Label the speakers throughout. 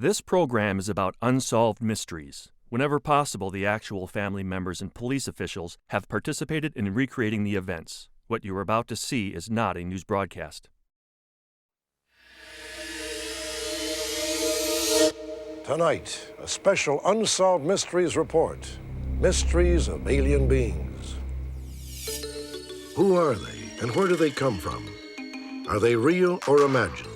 Speaker 1: This program is about unsolved mysteries. Whenever possible, the actual family members and police officials have participated in recreating the events. What you are about to see is not a news broadcast.
Speaker 2: Tonight, a special Unsolved Mysteries report. Mysteries of alien beings. Who are they and where do they come from? Are they real or imagined?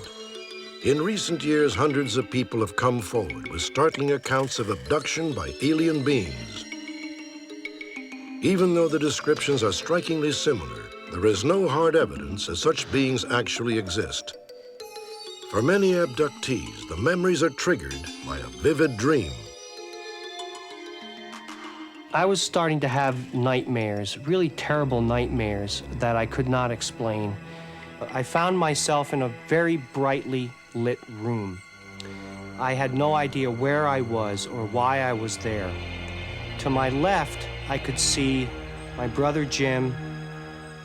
Speaker 2: In recent years, hundreds of people have come forward with startling accounts of abduction by alien beings. Even though the descriptions are strikingly similar, there is no hard evidence that such beings actually exist. For many abductees, the memories are triggered by a vivid dream.
Speaker 3: I was starting to have nightmares, really terrible nightmares that I could not explain. I found myself in a very brightly lit room. I had no idea where I was or why I was there. To my left, I could see my brother Jim,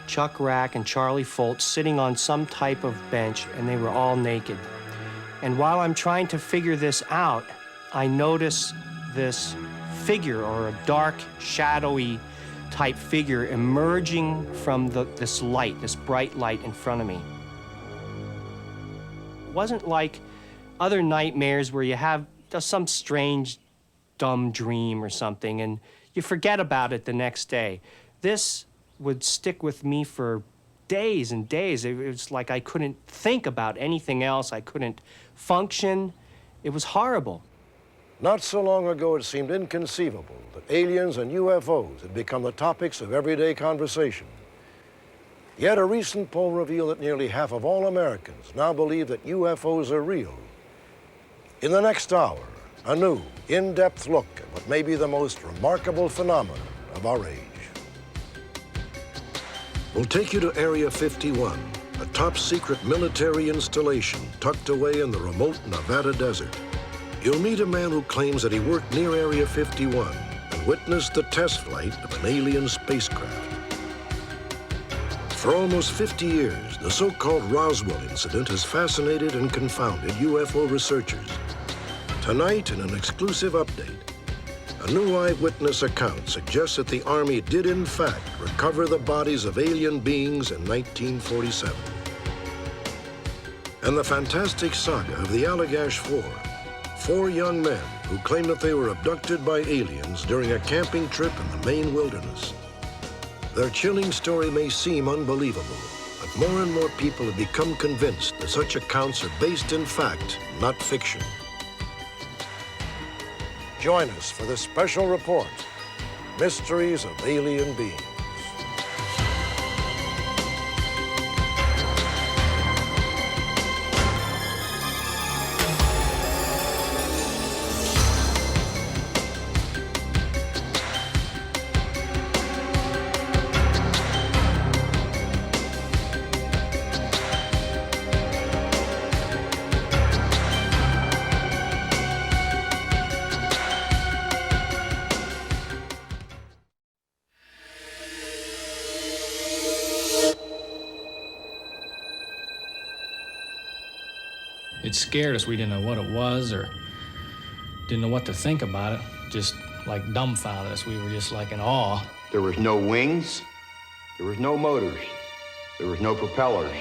Speaker 3: Chuck Rack, and Charlie Foltz sitting on some type of bench, and they were all naked. And while I'm trying to figure this out, I notice this figure, or a dark, shadowy type figure, emerging from this light, this bright light in front of me. It wasn't like other nightmares where you have just some strange, dumb dream or something, and you forget about it the next day. This would stick with me for days and days. It was like I couldn't think about anything else. I couldn't function. It was horrible.
Speaker 2: Not so long ago, it seemed inconceivable that aliens and UFOs had become the topics of everyday conversation. Yet a recent poll revealed that nearly half of all Americans now believe that UFOs are real. In the next hour, a new, in-depth look at what may be the most remarkable phenomenon of our age. We'll take you to Area 51, a top-secret military installation tucked away in the remote Nevada desert. You'll meet a man who claims that he worked near Area 51 and witnessed the test flight of an alien spacecraft. For almost 50 years, the so-called Roswell incident has fascinated and confounded UFO researchers. Tonight, in an exclusive update, a new eyewitness account suggests that the Army did in fact recover the bodies of alien beings in 1947. And the fantastic saga of the Allagash 4, 4 young men who claim that they were abducted by aliens during a camping trip in the Maine wilderness. Their chilling story may seem unbelievable, but more and more people have become convinced that such accounts are based in fact, not fiction. Join us for this special report, Mysteries of Alien Beings.
Speaker 4: It scared us. We didn't know what it was or didn't know what to think about it. Just like dumbfounded us. We were just like in awe.
Speaker 5: There was no wings. There was no motors. There was no propellers.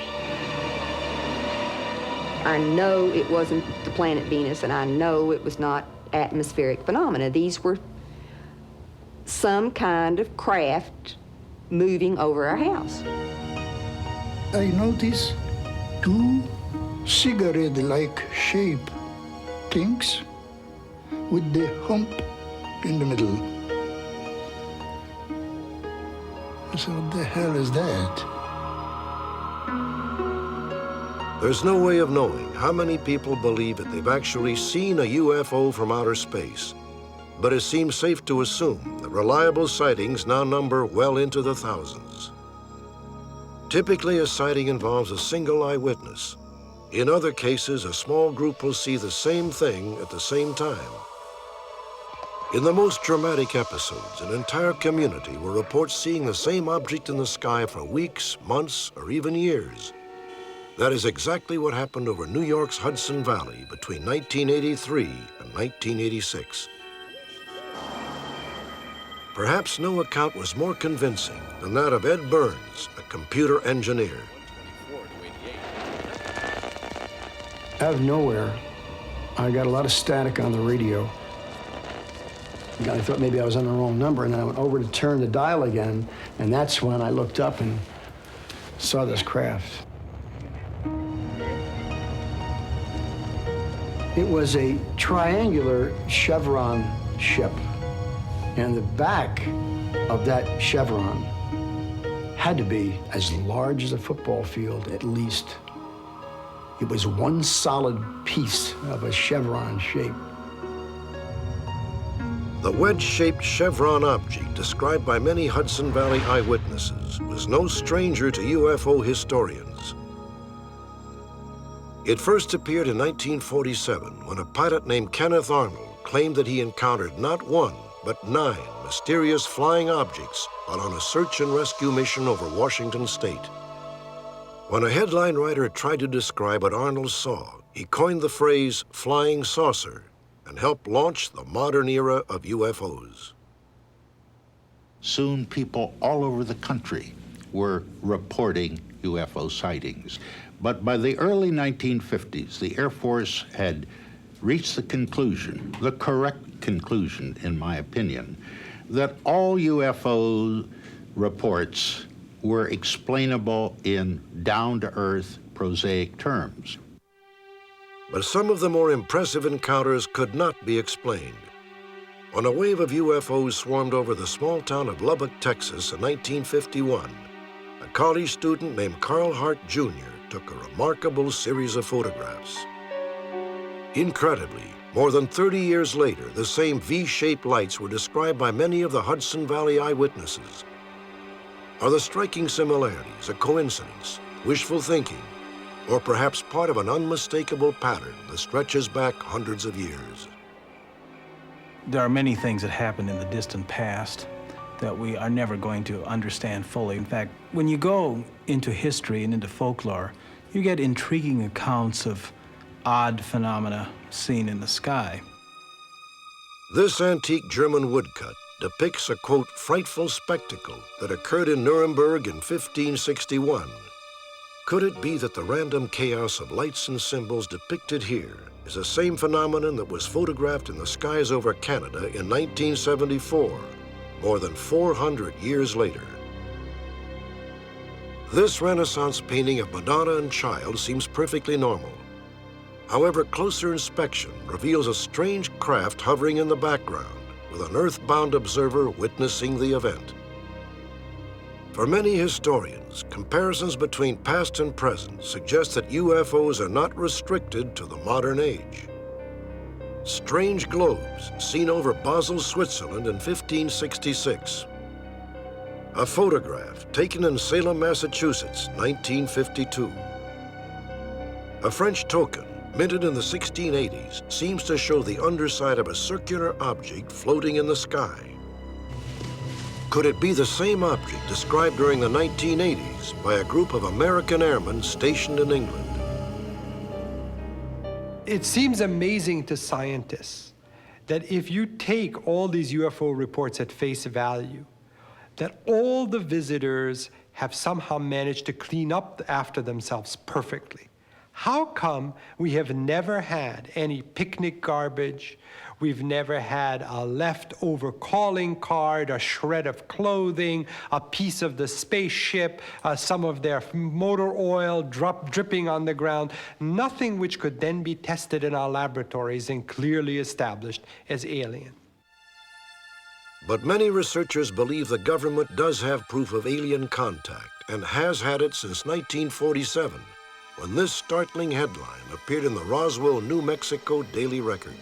Speaker 6: I know it wasn't the planet Venus, and I know it was not atmospheric phenomena. These were some kind of craft moving over our house.
Speaker 7: I noticed 2 cigarette-like shape things with the hump in the middle. So what the hell is that?
Speaker 2: There's no way of knowing how many people believe that they've actually seen a UFO from outer space, but it seems safe to assume that reliable sightings now number well into the thousands. Typically, a sighting involves a single eyewitness. In other cases, a small group will see the same thing at the same time. In the most dramatic episodes, an entire community will report seeing the same object in the sky for weeks, months, or even years. That is exactly what happened over New York's Hudson Valley between 1983 and 1986. Perhaps no account was more convincing than that of Ed Burns, a computer engineer.
Speaker 7: Out of nowhere, I got a lot of static on the radio. I thought maybe I was on the wrong number, and then I went over to turn the dial again, and that's when I looked up and saw this craft. It was a triangular chevron ship, and the back of that chevron had to be as large as a football field, at least. It was one solid piece of a chevron shape.
Speaker 2: The wedge-shaped chevron object, described by many Hudson Valley eyewitnesses, was no stranger to UFO historians. It first appeared in 1947 when a pilot named Kenneth Arnold claimed that he encountered not one, but 9 mysterious flying objects while on a search and rescue mission over Washington state. When a headline writer tried to describe what Arnold saw, he coined the phrase flying saucer and helped launch the modern era of UFOs.
Speaker 8: Soon people all over the country were reporting UFO sightings. But by the early 1950s, the Air Force had reached the conclusion, the correct conclusion in my opinion, that all UFO reports were explainable in down-to-earth, prosaic terms.
Speaker 2: But some of the more impressive encounters could not be explained. When a wave of UFOs swarmed over the small town of Lubbock, Texas in 1951, a college student named Carl Hart Jr. took a remarkable series of photographs. Incredibly, more than 30 years later, the same V-shaped lights were described by many of the Hudson Valley eyewitnesses. Are the striking similarities a coincidence, wishful thinking, or perhaps part of an unmistakable pattern that stretches back hundreds of years?
Speaker 9: There are many things that happened in the distant past that we are never going to understand fully. In fact, when you go into history and into folklore, you get intriguing accounts of odd phenomena seen in the sky.
Speaker 2: This antique German woodcut depicts a, quote, frightful spectacle that occurred in Nuremberg in 1561. Could it be that the random chaos of lights and symbols depicted here is the same phenomenon that was photographed in the skies over Canada in 1974, more than 400 years later? This Renaissance painting of Madonna and Child seems perfectly normal. However, closer inspection reveals a strange craft hovering in the background, with an earthbound observer witnessing the event. For many historians, comparisons between past and present suggest that UFOs are not restricted to the modern age. Strange globes seen over Basel, Switzerland in 1566. A photograph taken in Salem, Massachusetts, 1952. A French token minted in the 1680s seems to show the underside of a circular object floating in the sky. Could it be the same object described during the 1980s by a group of American airmen stationed in England?
Speaker 10: It seems amazing to scientists that if you take all these UFO reports at face value, that all the visitors have somehow managed to clean up after themselves perfectly. How come we have never had any picnic garbage? We've never had a leftover calling card, a shred of clothing, a piece of the spaceship, some of their motor oil dripping on the ground, nothing which could then be tested in our laboratories and clearly established as alien.
Speaker 2: But many researchers believe the government does have proof of alien contact and has had it since 1947, when this startling headline appeared in the Roswell, New Mexico Daily Record.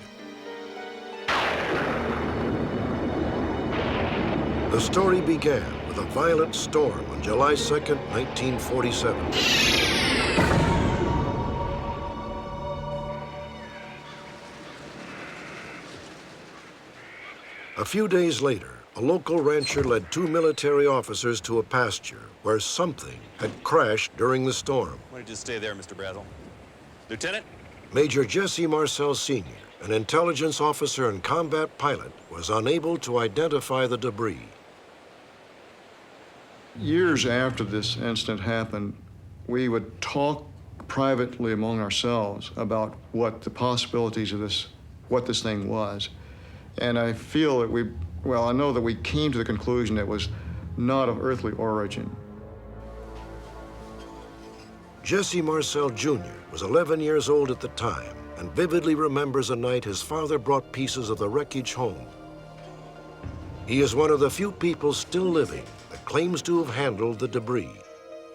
Speaker 2: The story began with a violent storm on July 2nd, 1947. A few days later, a local rancher led 2 military officers to a pasture where something had crashed during the storm.
Speaker 11: Why don't you stay there, Mr. Brazel? Lieutenant?
Speaker 2: Major Jesse Marcel Sr., an intelligence officer and combat pilot, was unable to identify the debris.
Speaker 12: Years after this incident happened, we would talk privately among ourselves about what the possibilities of this, what this thing was. And I feel that I know that we came to the conclusion that it was not of earthly origin.
Speaker 2: Jesse Marcel Jr. was 11 years old at the time and vividly remembers a night his father brought pieces of the wreckage home. He is one of the few people still living that claims to have handled the debris.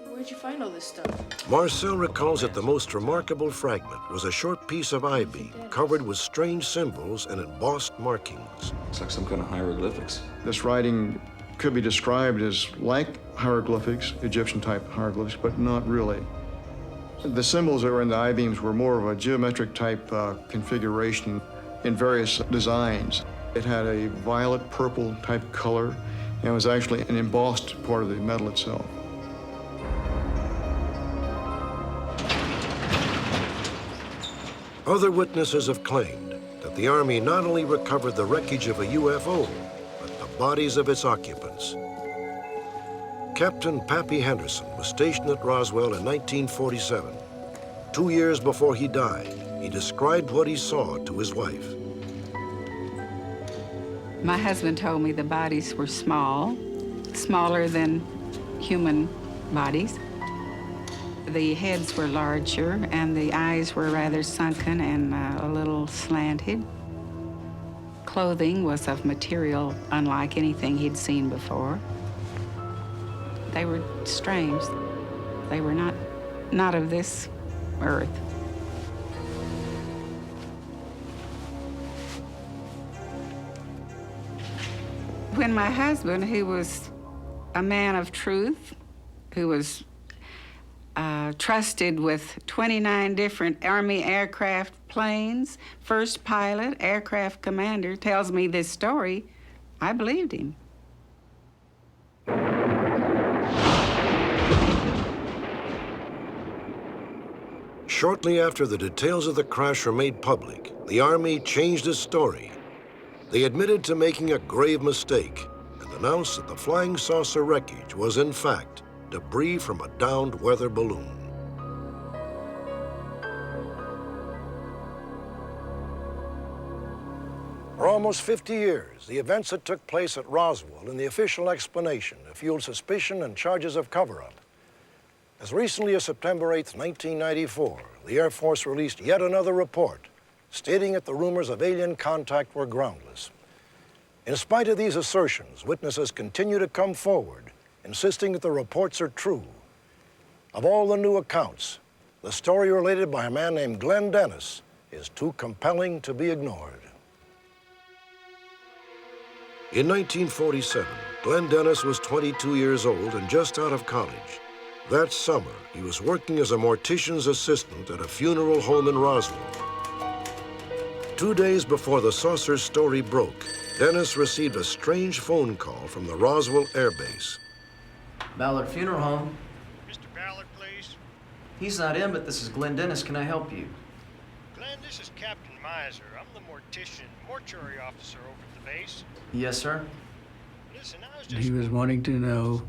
Speaker 13: Where'd you find all this stuff?
Speaker 2: Marcel recalls that the most remarkable fragment was a short piece of I-beam covered with strange symbols and embossed markings.
Speaker 14: It's like some kind of hieroglyphics.
Speaker 12: This writing could be described as like hieroglyphics, Egyptian-type hieroglyphics, but not really. The symbols that were in the I-beams were more of a geometric type configuration in various designs. It had a violet purple type color and was actually an embossed part of the metal itself.
Speaker 2: Other witnesses have claimed that the Army not only recovered the wreckage of a UFO, but the bodies of its occupants. Captain Pappy Henderson was stationed at Roswell in 1947. 2 years before he died, he described what he saw to his wife.
Speaker 15: My husband told me the bodies were small, smaller than human bodies. The heads were larger, and the eyes were rather sunken and a little slanted. Clothing was of material unlike anything he'd seen before. They were strange. They were not of this earth. When my husband, who was a man of truth, who was trusted with 29 different Army aircraft planes, first pilot, aircraft commander, tells me this story, I believed him.
Speaker 2: Shortly after the details of the crash were made public, the Army changed its story. They admitted to making a grave mistake and announced that the flying saucer wreckage was, in fact, debris from a downed weather balloon. For almost 50 years, the events that took place at Roswell and the official explanation have fueled suspicion and charges of cover-up. As recently as September 8, 1994, the Air Force released yet another report stating that the rumors of alien contact were groundless. In spite of these assertions, witnesses continue to come forward, insisting that the reports are true. Of all the new accounts, the story related by a man named Glenn Dennis is too compelling to be ignored. In 1947, Glenn Dennis was 22 years old and just out of college. That summer, he was working as a mortician's assistant at a funeral home in Roswell. 2 days before the saucer story broke, Dennis received a strange phone call from the Roswell Air Base.
Speaker 16: Ballard Funeral Home.
Speaker 17: Mr. Ballard, please.
Speaker 16: He's not in, but this is Glenn Dennis. Can I help you?
Speaker 17: Glenn, this is Captain Miser. I'm the mortuary officer over at the base.
Speaker 16: Yes, sir.
Speaker 17: Listen, I was just...
Speaker 18: He was wanting to know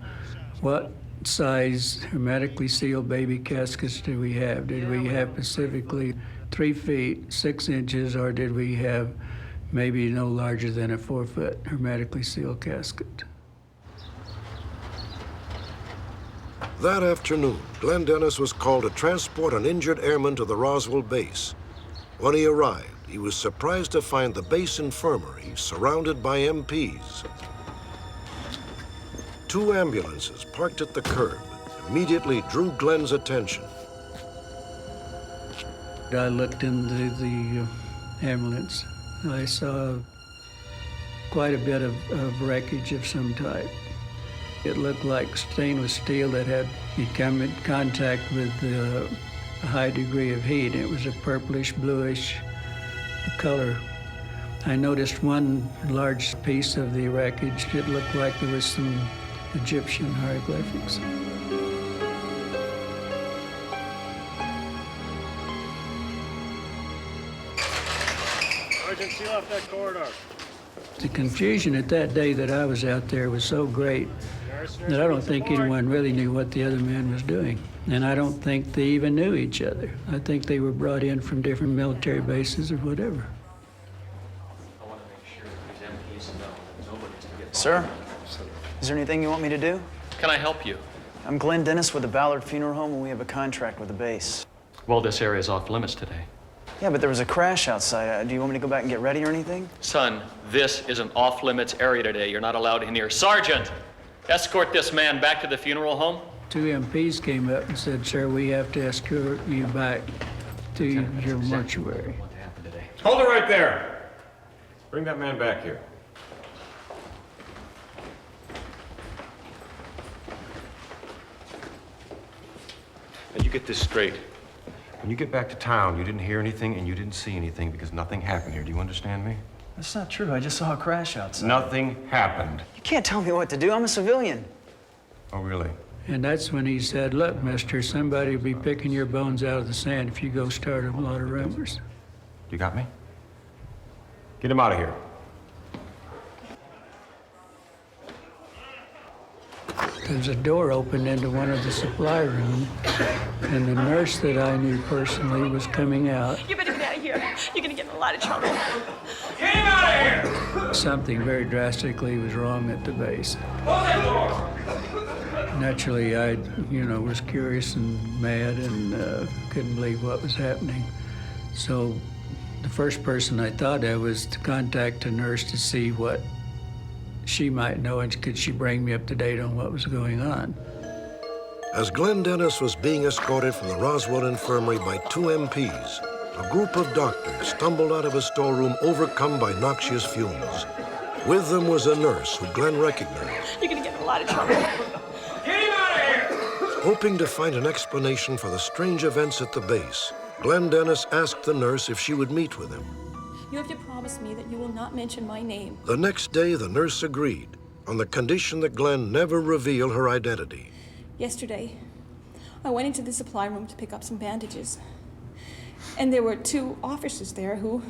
Speaker 18: what size hermetically sealed baby caskets did we have? Did we have specifically 3 feet, 6 inches, or did we have maybe no larger than a 4-foot hermetically sealed casket?
Speaker 2: That afternoon, Glenn Dennis was called to transport an injured airman to the Roswell base. When he arrived, he was surprised to find the base infirmary surrounded by MPs. 2 ambulances parked at the curb immediately drew Glenn's attention.
Speaker 18: I looked into the ambulance. I saw quite a bit of wreckage of some type. It looked like stainless steel that had come in contact with a high degree of heat. It was a purplish, bluish color. I noticed one large piece of the wreckage. It looked like there was some Egyptian hieroglyphics.
Speaker 17: Sergeant, seal off that corridor.
Speaker 18: The confusion at that day that I was out there was so great that I don't think anyone really knew what the other man was doing. And I don't think they even knew each other. I think they were brought in from different military bases or whatever.
Speaker 16: Sir, is there anything you want me to do?
Speaker 19: Can I help you?
Speaker 16: I'm Glenn Dennis with the Ballard Funeral Home, and we have a contract with the base.
Speaker 19: Well, this area is off limits today.
Speaker 16: Yeah, but there was a crash outside. Do you want me to go back and get ready or anything?
Speaker 19: Son, this is an off-limits area today. You're not allowed in here. Sergeant, escort this man back to the funeral home.
Speaker 18: 2 MPs came up and said, "Sir, we have to escort you back to your mortuary."
Speaker 11: Hold it right there. Bring that man back here. Now, you get this straight. When you get back to town, you didn't hear anything and you didn't see anything because nothing happened here. Do you understand me?
Speaker 16: That's not true. I just saw a crash outside.
Speaker 11: Nothing happened.
Speaker 16: You can't tell me what to do. I'm a civilian.
Speaker 11: Oh, really?
Speaker 18: And that's when he said, "Look, mister, somebody will be picking your bones out of the sand if you go start a lot of rumors."
Speaker 11: You got me? Get him out of here.
Speaker 18: There was a door opened into one of the supply rooms, and the nurse that I knew personally was coming out.
Speaker 13: You better get out of here. You're gonna get in a lot of trouble.
Speaker 11: Get him out of here!
Speaker 18: Something very drastically was wrong at the base.
Speaker 11: Close that door!
Speaker 18: Naturally, I, was curious and mad and couldn't believe what was happening. So the first person I thought of was to contact a nurse to see what she might know, and could she bring me up to date on what was going on.
Speaker 2: As Glenn Dennis was being escorted from the Roswell infirmary by 2 MPs, a group of doctors stumbled out of a storeroom overcome by noxious fumes. With them was a nurse who Glenn recognized.
Speaker 13: You're gonna get in a lot of trouble.
Speaker 11: Get him out of here!
Speaker 2: Hoping to find an explanation for the strange events at the base, Glenn Dennis asked the nurse if she would meet with him.
Speaker 13: You have to promise me that you will not mention my name.
Speaker 2: The next day, the nurse agreed, on the condition that Glenn never reveal her identity.
Speaker 13: Yesterday, I went into the supply room to pick up some bandages. And there were 2 officers there who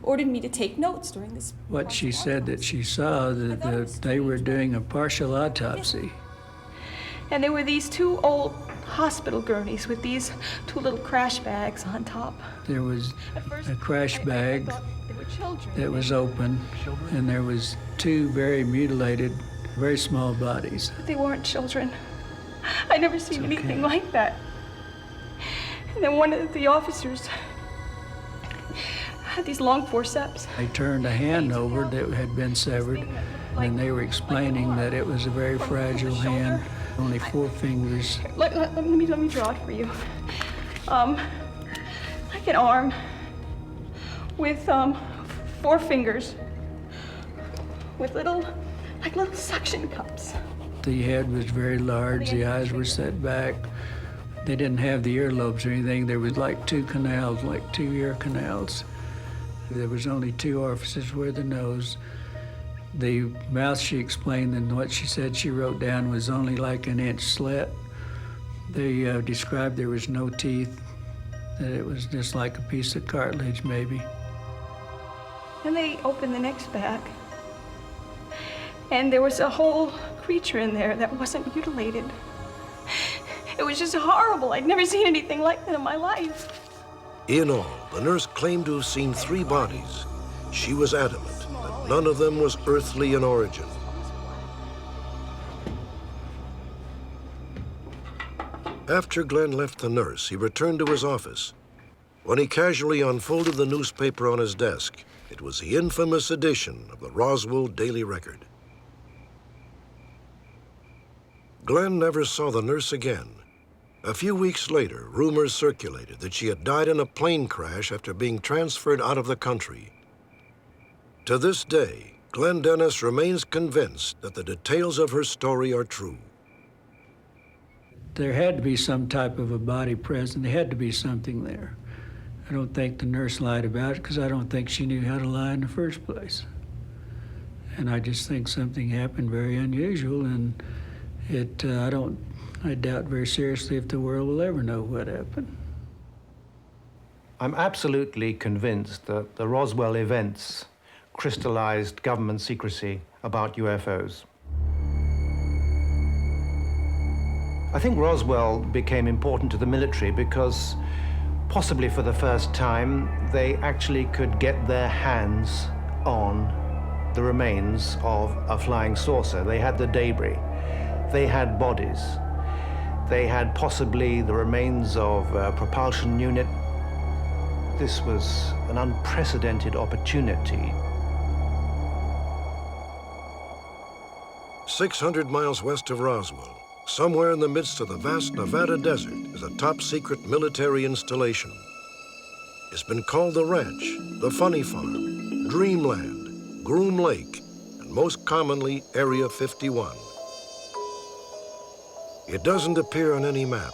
Speaker 13: ordered me to take notes during this.
Speaker 18: What she said that she saw, that they were doing a partial autopsy.
Speaker 13: And there were these 2 old hospital gurneys with these 2 little crash bags on top.
Speaker 18: There was a crash bag that was open, and there was 2 very mutilated, very small bodies.
Speaker 13: But they weren't children. I'd never seen anything like that. And then one of the officers had these long forceps.
Speaker 18: They turned a hand over that had been severed, and they were explaining that it was a very fragile hand, only 4 fingers.
Speaker 13: Let me draw it for you. Like an arm with 4 fingers with little suction cups.
Speaker 18: The head was very large, the eyes were set back. They didn't have the earlobes or anything. There was like 2 canals, like 2 ear canals. There was only 2 orifices where the nose. The mouth, she explained, and what she said she wrote down was only like an inch slit. They described there was no teeth, that it was just like a piece of cartilage, maybe.
Speaker 13: Then they opened the next bag, and there was a whole creature in there that wasn't mutilated. It was just horrible. I'd never seen anything like that in my life.
Speaker 2: In all, the nurse claimed to have seen 3 bodies. She was adamant that none of them was earthly in origin. After Glenn left the nurse, he returned to his office. When he casually unfolded the newspaper on his desk, it was the infamous edition of the Roswell Daily Record. Glenn never saw the nurse again. A few weeks later, rumors circulated that she had died in a plane crash after being transferred out of the country. To this day, Glenn Dennis remains convinced that the details of her story are true.
Speaker 18: There had to be some type of a body present. There had to be something there. I don't think the nurse lied about it because I don't think she knew how to lie in the first place. And I just think something happened very unusual, and I doubt very seriously if the world will ever know what happened.
Speaker 20: I'm absolutely convinced that the Roswell events crystallized government secrecy about UFOs. I think Roswell became important to the military because, possibly for the first time, they actually could get their hands on the remains of a flying saucer. They had the debris. They had bodies. They had possibly the remains of a propulsion unit. This was an unprecedented opportunity.
Speaker 2: 600 miles west of Roswell, somewhere in the midst of the vast Nevada desert, is a top-secret military installation. It's been called the Ranch, the Funny Farm, Dreamland, Groom Lake, and most commonly, Area 51. It doesn't appear on any map,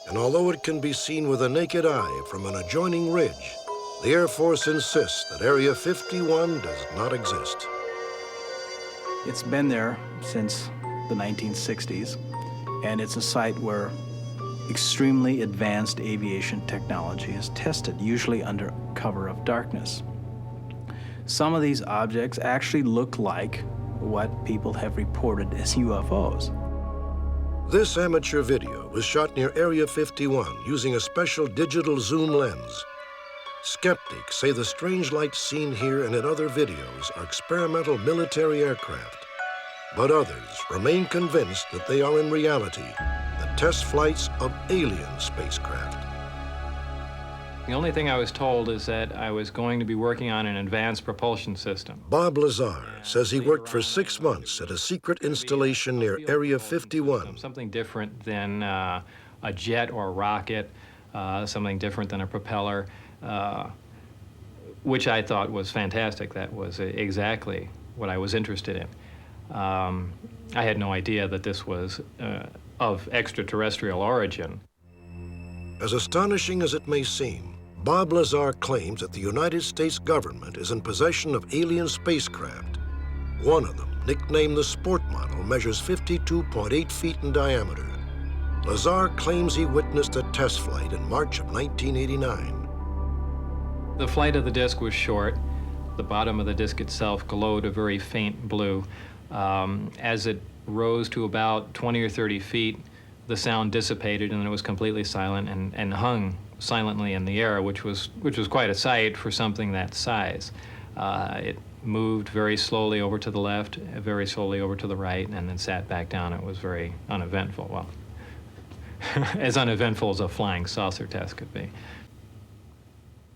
Speaker 2: and although it can be seen with the naked eye from an adjoining ridge, the Air Force insists that Area 51 does not exist.
Speaker 9: It's been there since the 1960s, and it's a site where extremely advanced aviation technology is tested, usually under cover of darkness. Some of these objects actually look like what people have reported as UFOs.
Speaker 2: This amateur video was shot near Area 51 using a special digital zoom lens. Skeptics say the strange lights seen here and in other videos are experimental military aircraft, but others remain convinced that they are in reality the test flights of alien spacecraft.
Speaker 21: The only thing I was told is that I was going to be working on an advanced propulsion system.
Speaker 2: Bob Lazar says he worked for 6 months at a secret installation near Area 51.
Speaker 21: Something different than a jet or a rocket, something different than a propeller, which I thought was fantastic. That was exactly what I was interested in. I had no idea that this was of extraterrestrial origin.
Speaker 2: As astonishing as it may seem, Bob Lazar claims that the United States government is in possession of alien spacecraft. One of them, nicknamed the Sport Model, measures 52.8 feet in diameter. Lazar claims he witnessed a test flight in March of 1989.
Speaker 21: The flight of the disc was short. The bottom of the disc itself glowed a very faint blue. As it rose to about 20 or 30 feet, the sound dissipated and it was completely silent and hung silently in the air, which was quite a sight for something that size. It moved very slowly over to the left, very slowly over to the right, and then sat back down. It was very uneventful. Well, as uneventful as a flying saucer test could be.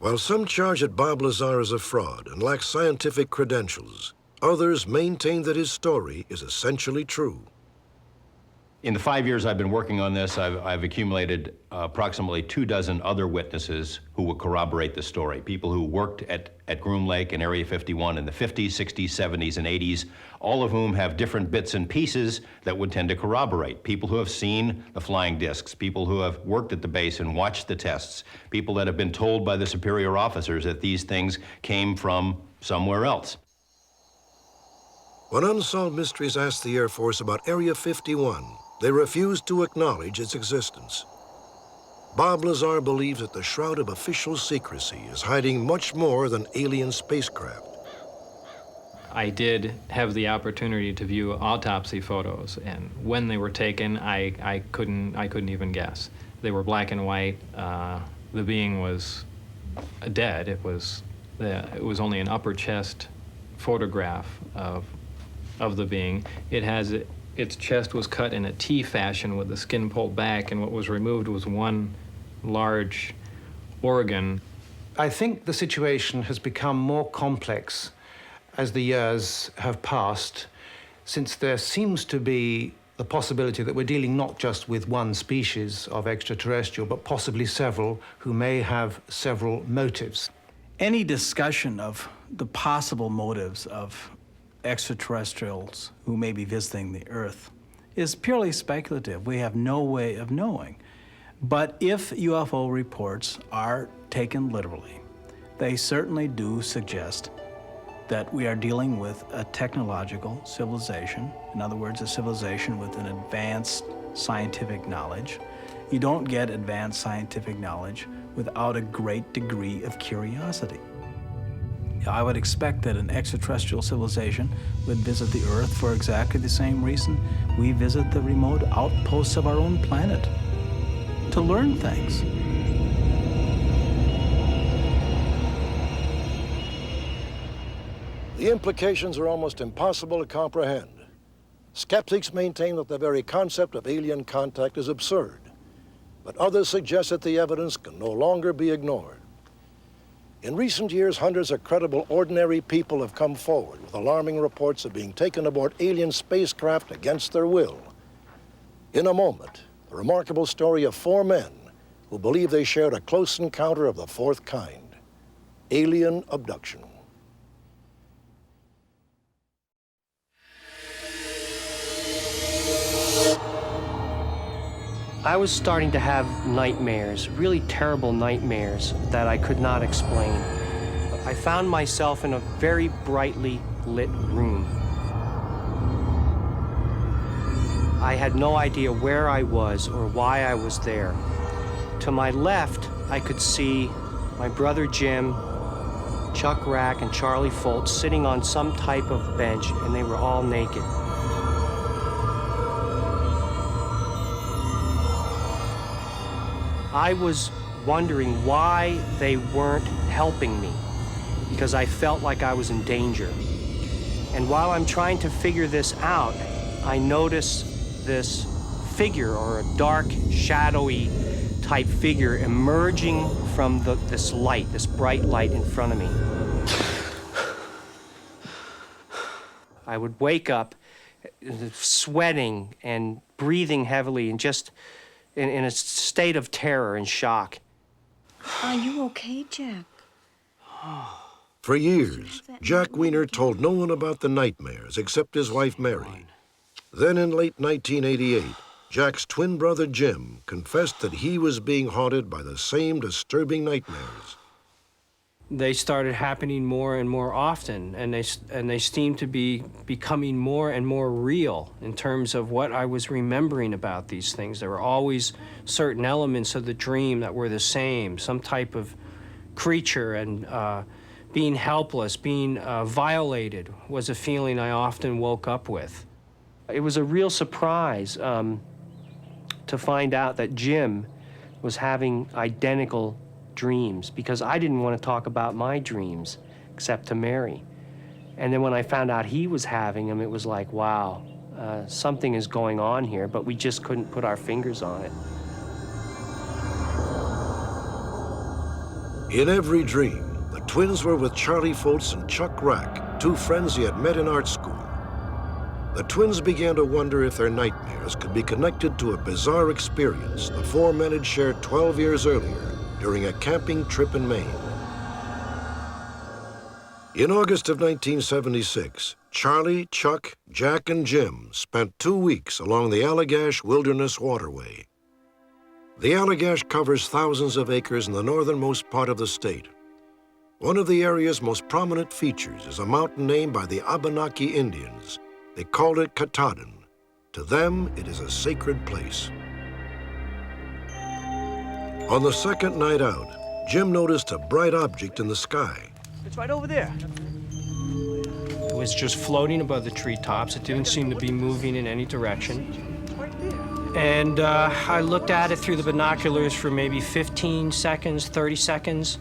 Speaker 2: While some charge that Bob Lazar is a fraud and lacks scientific credentials, others maintain that his story is essentially true.
Speaker 11: In the 5 years I've been working on this, I've accumulated approximately 24 other witnesses who will corroborate the story. People who worked at Groom Lake and Area 51 in the 50s, 60s, 70s, and 80s, all of whom have different bits and pieces that would tend to corroborate. People who have seen the flying discs, people who have worked at the base and watched the tests, people that have been told by the superior officers that these things came from somewhere else.
Speaker 2: When Unsolved Mysteries asked the Air Force about Area 51, they refused to acknowledge its existence. Bob Lazar believes that the shroud of official secrecy is hiding much more than alien spacecraft.
Speaker 21: I did have the opportunity to view autopsy photos, and when they were taken, I couldn't even guess. They were black and white. The being was dead. It was only an upper chest photograph of the being. Its chest was cut in a T fashion with the skin pulled back, and what was removed was one large organ.
Speaker 20: I think the situation has become more complex as the years have passed, since there seems to be the possibility that we're dealing not just with one species of extraterrestrial, but possibly several who may have several motives.
Speaker 9: Any discussion of the possible motives of extraterrestrials who may be visiting the Earth is purely speculative. We have no way of knowing. But if UFO reports are taken literally, they certainly do suggest that we are dealing with a technological civilization. In other words, a civilization with an advanced scientific knowledge. You don't get advanced scientific knowledge without a great degree of curiosity. I would expect that an extraterrestrial civilization would visit the Earth for exactly the same reason we visit the remote outposts of our own planet, to learn things.
Speaker 2: The implications are almost impossible to comprehend. Skeptics maintain that the very concept of alien contact is absurd, but others suggest that the evidence can no longer be ignored. In recent years, hundreds of credible, ordinary people have come forward with alarming reports of being taken aboard alien spacecraft against their will. In a moment, the remarkable story of 4 men who believe they shared a close encounter of the fourth kind, alien abduction.
Speaker 3: I was starting to have nightmares, really terrible nightmares that I could not explain. I found myself in a very brightly lit room. I had no idea where I was or why I was there. To my left, I could see my brother Jim, Chuck Rack, and Charlie Foltz sitting on some type of bench, and they were all naked. I was wondering why they weren't helping me, because I felt like I was in danger. And while I'm trying to figure this out, I notice this figure, or a dark, shadowy type figure, emerging from this light, this bright light in front of me. I would wake up sweating and breathing heavily and just in a state of terror and shock.
Speaker 1: Are you okay, Jack?
Speaker 2: For years, Jack Weiner told no one about the nightmares except his wife, Mary. Then in late 1988, Jack's twin brother, Jim, confessed that he was being haunted by the same disturbing nightmares.
Speaker 3: They started happening more and more often, and they seemed to be becoming more and more real in terms of what I was remembering about these things. There were always certain elements of the dream that were the same, some type of creature, and being helpless, being violated was a feeling I often woke up with. It was a real surprise to find out that Jim was having identical dreams, because I didn't want to talk about my dreams except to Mary. And then when I found out he was having them, it was like, wow, something is going on here, but we just couldn't put our fingers on it.
Speaker 2: In every dream, the twins were with Charlie Foltz and Chuck Rack, 2 friends he had met in art school. The twins began to wonder if their nightmares could be connected to a bizarre experience the 4 men had shared 12 years earlier during a camping trip in Maine. In August of 1976, Charlie, Chuck, Jack, and Jim spent 2 weeks along the Allagash Wilderness Waterway. The Allagash covers thousands of acres in the northernmost part of the state. One of the area's most prominent features is a mountain named by the Abenaki Indians. They called it Katahdin. To them, it is a sacred place. On the second night out, Jim noticed a bright object in the sky.
Speaker 3: It's right over there. It was just floating above the treetops. It didn't seem to be moving in any direction. And I looked at it through the binoculars for maybe 15 seconds, 30 seconds,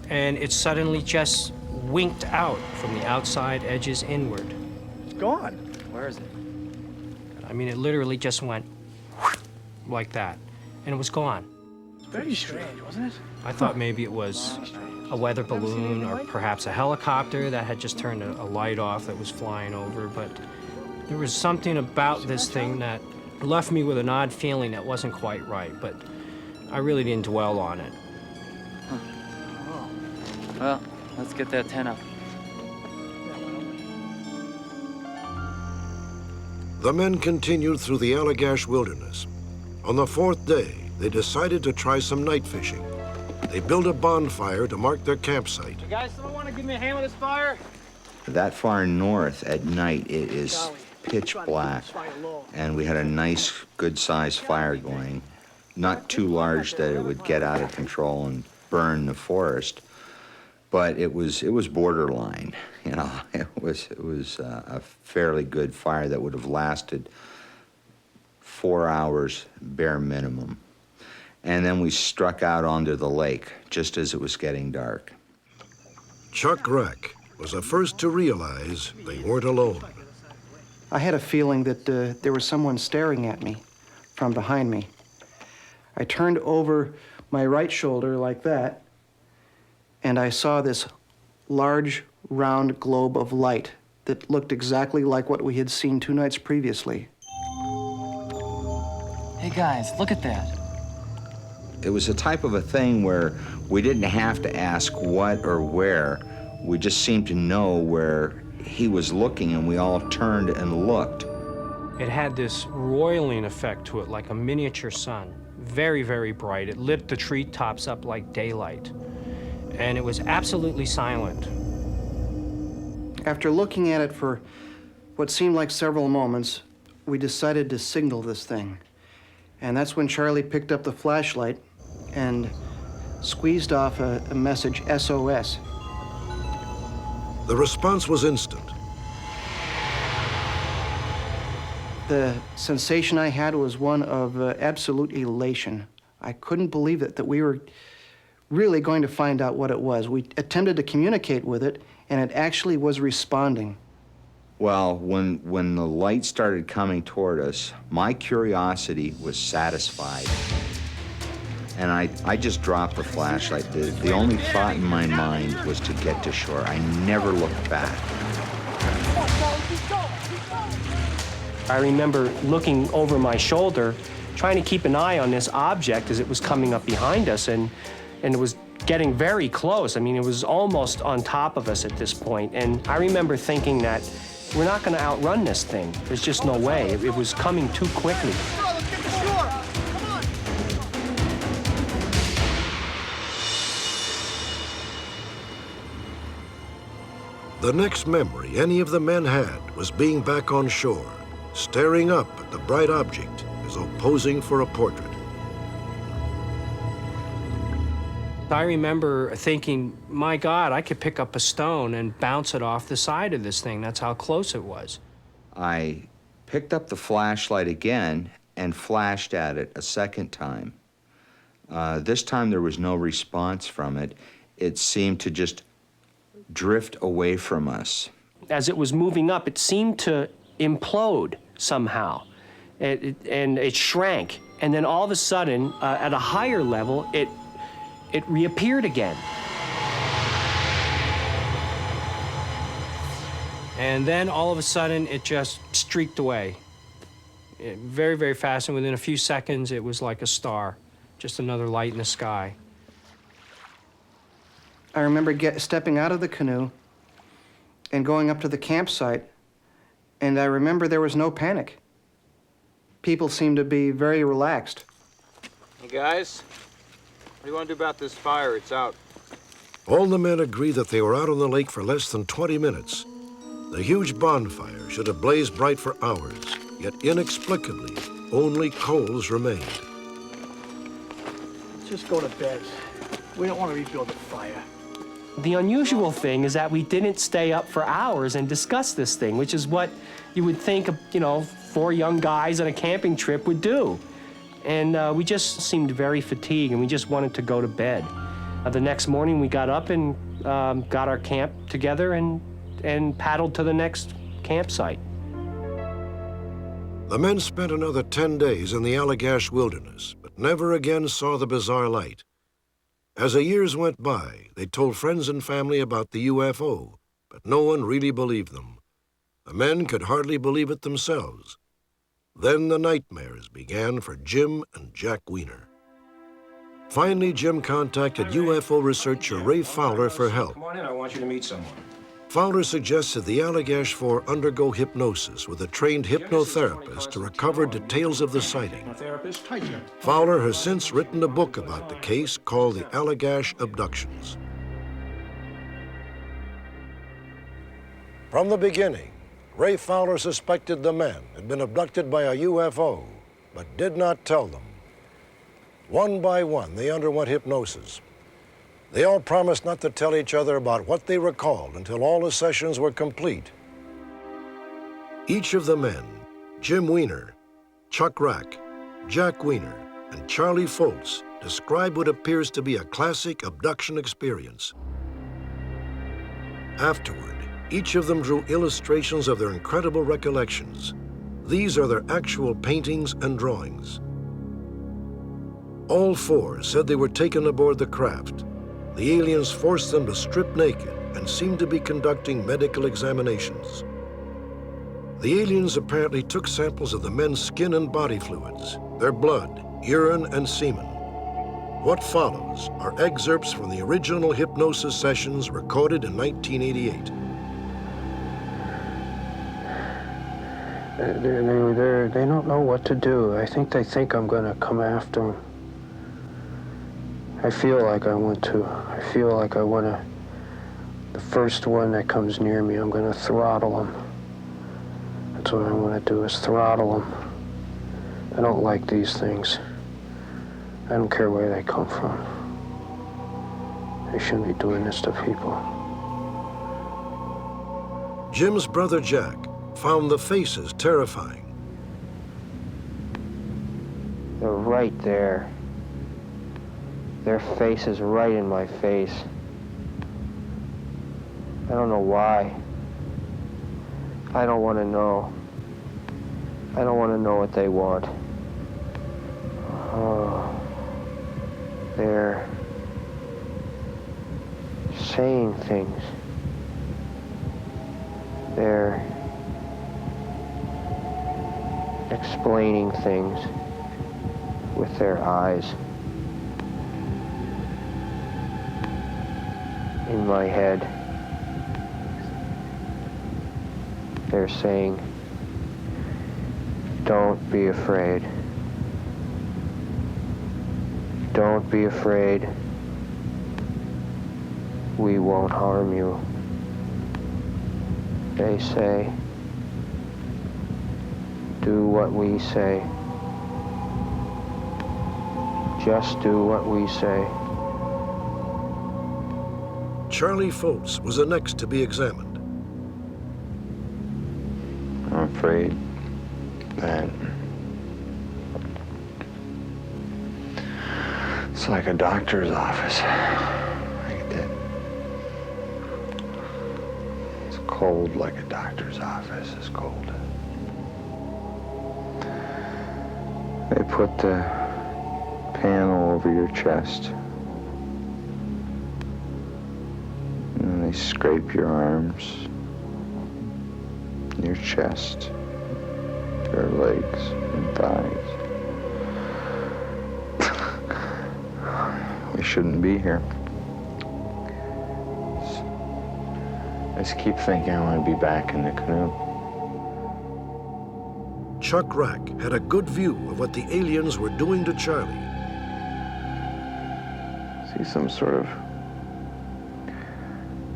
Speaker 3: and it suddenly just winked out from the outside edges inward.
Speaker 16: It's gone. Where is it?
Speaker 3: I mean, it literally just went like that, and it was gone.
Speaker 16: Very strange, wasn't it?
Speaker 3: I thought maybe it was a weather balloon or perhaps a helicopter that had just turned a light off that was flying over, but there was something about this thing that left me with an odd feeling that wasn't quite right, but I really didn't dwell on it.
Speaker 16: Oh. Well, let's get that tent up.
Speaker 2: The men continued through the Allagash wilderness. On the 4th day, they decided to try some night fishing. They built a bonfire to mark their campsite.
Speaker 4: You guys still want to give me a hand with this fire?
Speaker 22: That far north at night, it is pitch black, and we had a nice, good-sized fire going. Not too large that it would get out of control and burn the forest, but it was borderline. You know, it was a fairly good fire that would have lasted 4 hours bare minimum. And then we struck out onto the lake just as it was getting dark.
Speaker 2: Chuck Rack was the first to realize they weren't alone.
Speaker 23: I had a feeling that there was someone staring at me from behind me. I turned over my right shoulder like that, and I saw this large, round globe of light that looked exactly like what we had seen 2 nights previously.
Speaker 4: Hey guys, look at that.
Speaker 22: It was a type of a thing where we didn't have to ask what or where. We just seemed to know where he was looking, and we all turned and looked.
Speaker 3: It had this roiling effect to it, like a miniature sun. Very, very bright. It lit the treetops up like daylight. And it was absolutely silent.
Speaker 23: After looking at it for what seemed like several moments, we decided to signal this thing. And that's when Charlie picked up the flashlight and squeezed off a message, SOS.
Speaker 2: The response was instant.
Speaker 23: The sensation I had was one of absolute elation. I couldn't believe it, that we were really going to find out what it was. We attempted to communicate with it, and it actually was responding.
Speaker 22: Well, when the light started coming toward us, my curiosity was satisfied. And I just dropped the flashlight. The only thought in my mind was to get to shore. I never looked back.
Speaker 3: I remember looking over my shoulder, trying to keep an eye on this object as it was coming up behind us, and it was getting very close. I mean, it was almost on top of us at this point. And I remember thinking that we're not going to outrun this thing. There's just no way. It was coming too quickly.
Speaker 2: The next memory any of the men had was being back on shore, staring up at the bright object as though posing for a portrait.
Speaker 3: I remember thinking, my God, I could pick up a stone and bounce it off the side of this thing. That's how close it was.
Speaker 22: I picked up the flashlight again and flashed at it a second time. This time there was no response from it. It seemed to just drift away from us.
Speaker 3: As it was moving up, it seemed to implode somehow. And it shrank. And then all of a sudden, at a higher level, it reappeared again. And then all of a sudden, it just streaked away. Very, very fast, and within a few seconds, it was like a star, just another light in the sky.
Speaker 23: I remember stepping out of the canoe and going up to the campsite, and I remember there was no panic. People seemed to be very relaxed.
Speaker 4: Hey guys, what do you want to do about this fire? It's out.
Speaker 2: All the men agreed that they were out on the lake for less than 20 minutes. The huge bonfire should have blazed bright for hours, yet inexplicably, only coals remained.
Speaker 7: Let's just go to bed. We don't want to rebuild the fire.
Speaker 3: The unusual thing is that we didn't stay up for hours and discuss this thing, which is what you would think, 4 young guys on a camping trip would do. And we just seemed very fatigued, and we just wanted to go to bed. The next morning, we got up and got our camp together and paddled to the next campsite.
Speaker 2: The men spent another 10 days in the Allagash wilderness, but never again saw the bizarre light. As the years went by, they told friends and family about the UFO, but no one really believed them. The men could hardly believe it themselves. Then the nightmares began for Jim and Jack Weiner. Finally, Jim contacted UFO researcher Ray Fowler for help.
Speaker 24: Come on in, I want you to meet someone.
Speaker 2: Fowler suggested the Allagash Four undergo hypnosis with a trained hypnotherapist to recover details of the sighting. Fowler has since written a book about the case called the Allagash Abductions. From the beginning, Ray Fowler suspected the men had been abducted by a UFO, but did not tell them. One by one, they underwent hypnosis. They all promised not to tell each other about what they recalled until all the sessions were complete. Each of the men, Jim Weiner, Chuck Rack, Jack Weiner, and Charlie Foltz, describe what appears to be a classic abduction experience. Afterward, each of them drew illustrations of their incredible recollections. These are their actual paintings and drawings. All four said they were taken aboard the craft. The aliens forced them to strip naked and seemed to be conducting medical examinations. The aliens apparently took samples of the men's skin and body fluids, their blood, urine, and semen. What follows are excerpts from the original hypnosis sessions recorded in 1988.
Speaker 3: They don't know what to do. I think they think I'm going to come after them. I feel like I want to. I feel like I want to. The first one that comes near me, I'm going to throttle them. That's what I want to do, is throttle them. I don't like these things. I don't care where they come from. They shouldn't be doing this to people.
Speaker 2: Jim's brother Jack found the faces terrifying.
Speaker 3: They're right there. Their face is right in my face. I don't know why. I don't want to know. I don't want to know what they want. Oh, they're saying things. They're explaining things with their eyes. In my head, they're saying, don't be afraid. Don't be afraid. We won't harm you. They say, do what we say. Just do what we say.
Speaker 2: Charlie Foltz was the next to be examined.
Speaker 22: I'm afraid that it's like a doctor's office. Like that. It's cold like a doctor's office is cold. They put the panel over your chest. And they scrape your arms, your chest, your legs and thighs. We shouldn't be here. I just keep thinking I want to be back in the canoe.
Speaker 2: Chuck Rack had a good view of what the aliens were doing to Charlie.
Speaker 23: See some sort of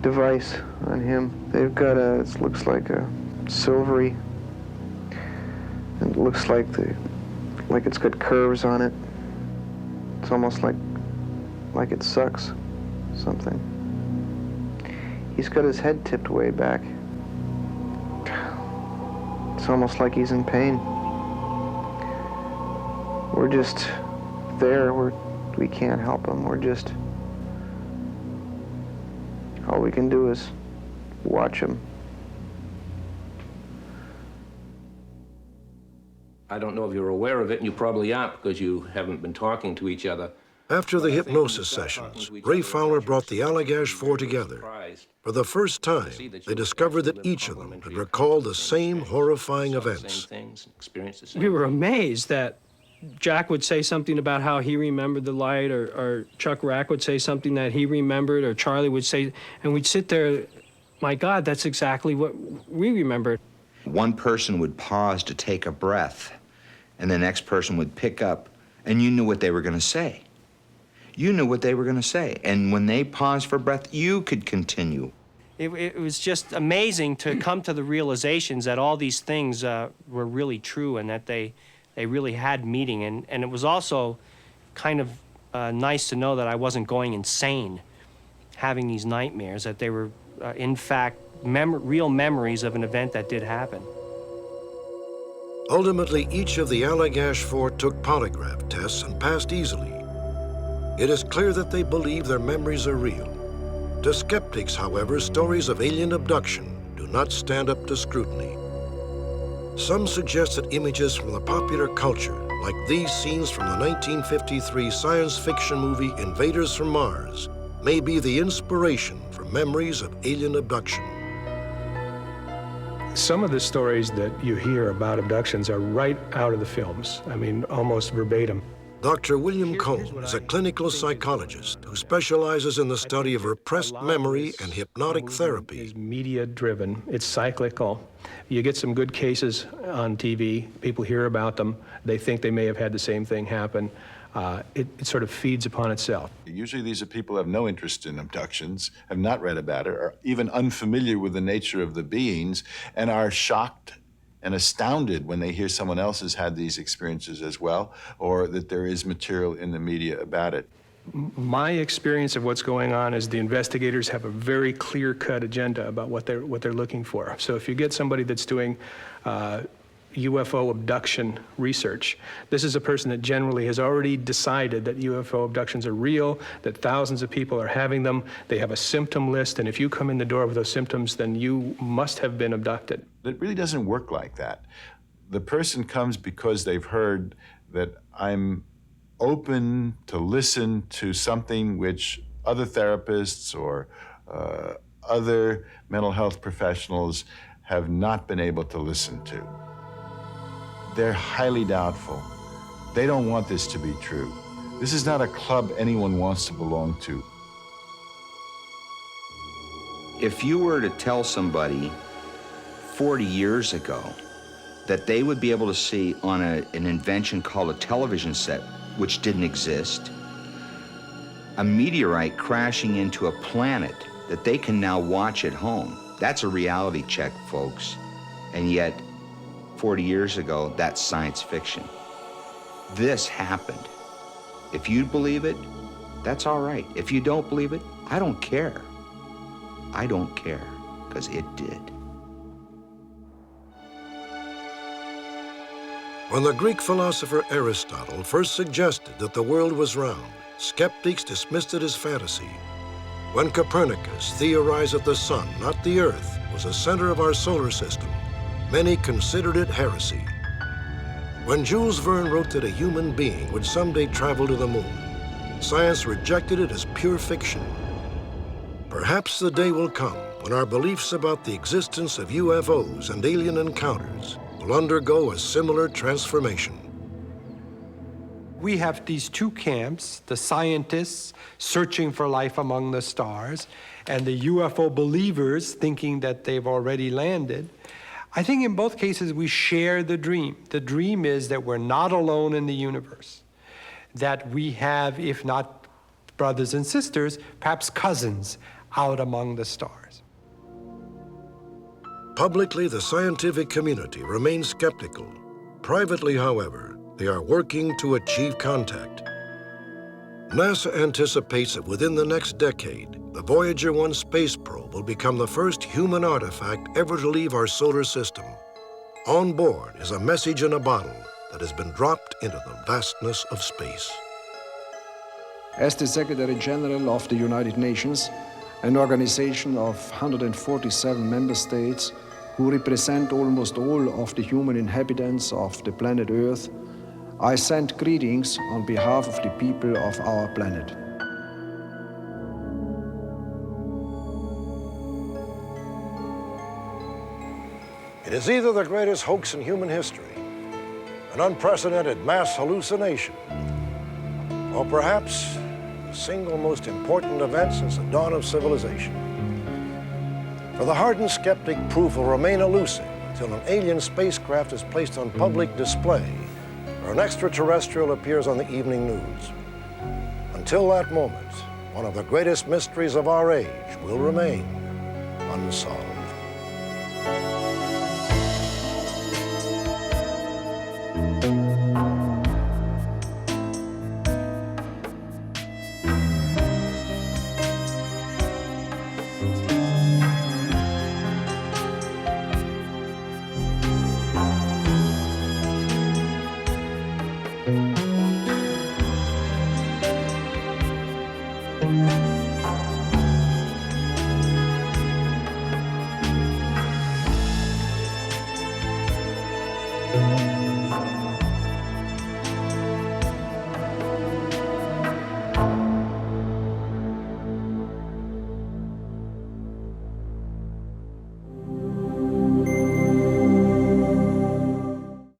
Speaker 23: device on him. They've got a, it looks like a silvery, and it looks like it's got curves on it. It's almost like it sucks something. He's got his head tipped way back. It's almost like he's in pain. We're just there. We can't help him. We're just, all we can do is watch him.
Speaker 5: I don't know if you're aware of it, and you probably aren't because you haven't been talking to each other.
Speaker 2: After the hypnosis sessions, Ray Fowler brought the Allagash Four together. For the first time, they discovered that each of them had recalled the same horrifying events.
Speaker 3: We were amazed that Jack would say something about how he remembered the light, or Chuck Rack would say something that he remembered, or Charlie would say, and we'd sit there my God, that's exactly what we remembered.
Speaker 22: One person would pause to take a breath, and the next person would pick up, and you knew what they were going to say. You knew what they were going to say. And when they paused for breath, you could continue.
Speaker 3: It was just amazing to come to the realizations that all these things were really true and that they really had meaning. And it was also kind of nice to know that I wasn't going insane having these nightmares, that they were, in fact, real memories of an event that did happen.
Speaker 2: Ultimately, each of the Allagash 4 took polygraph tests and passed easily. It is clear that they believe their memories are real. To skeptics, however, stories of alien abduction do not stand up to scrutiny. Some suggest that images from the popular culture, like these scenes from the 1953 science fiction movie Invaders from Mars, may be the inspiration for memories of alien abduction.
Speaker 6: Some of the stories that you hear about abductions are right out of the films. I mean, almost verbatim.
Speaker 2: Dr. William Cohn is a clinical psychologist who specializes in the study of repressed memory and hypnotic therapy.
Speaker 6: It's media-driven. It's cyclical. You get some good cases on TV. People hear about them. They think they may have had the same thing happen. It sort of feeds upon itself.
Speaker 8: Usually these are people who have no interest in abductions, have not read about it, are even unfamiliar with the nature of the beings, and are shocked and astounded when they hear someone else has had these experiences as well, or that there is material in the media about it.
Speaker 6: My experience of what's going on is the investigators have a very clear-cut agenda about what they're looking for. So if you get somebody that's doing UFO abduction research, this is a person that generally has already decided that UFO abductions are real, that thousands of people are having them. They have a symptom list, and if you come in the door with those symptoms, then you must have been abducted.
Speaker 8: It really doesn't work like that. The person comes because they've heard that I'm open to listen to something which other therapists or other mental health professionals have not been able to listen to. They're highly doubtful. They don't want this to be true. This is not a club anyone wants to belong to.
Speaker 22: If you were to tell somebody 40 years ago that they would be able to see on an invention called a television set, which didn't exist, a meteorite crashing into a planet that they can now watch at home, that's a reality check, folks. And yet, 40 years ago, that's science fiction. This happened. If you believe it, that's all right. If you don't believe it, I don't care. I don't care, because it did.
Speaker 2: When the Greek philosopher Aristotle first suggested that the world was round, skeptics dismissed it as fantasy. When Copernicus theorized that the sun, not the earth, was the center of our solar system, many considered it heresy. When Jules Verne wrote that a human being would someday travel to the moon, science rejected it as pure fiction. Perhaps the day will come when our beliefs about the existence of UFOs and alien encounters will undergo a similar transformation.
Speaker 10: We have these two camps, the scientists searching for life among the stars, and the UFO believers thinking that they've already landed. I think in both cases we share the dream. The dream is that we're not alone in the universe, that we have, if not brothers and sisters, perhaps cousins out among the stars.
Speaker 2: Publicly, the scientific community remains skeptical. Privately, however, they are working to achieve contact. NASA anticipates that within the next decade, the Voyager 1 space probe will become the first human artifact ever to leave our solar system. On board is a message in a bottle that has been dropped into the vastness of space.
Speaker 24: As the Secretary General of the United Nations, an organization of 147 member states who represent almost all of the human inhabitants of the planet Earth, I send greetings on behalf of the people of our planet.
Speaker 2: It is either the greatest hoax in human history, an unprecedented mass hallucination, or perhaps the single most important event since the dawn of civilization. For the hardened skeptic, proof will remain elusive until an alien spacecraft is placed on public display or an extraterrestrial appears on the evening news. Until that moment, one of the greatest mysteries of our age will remain unsolved.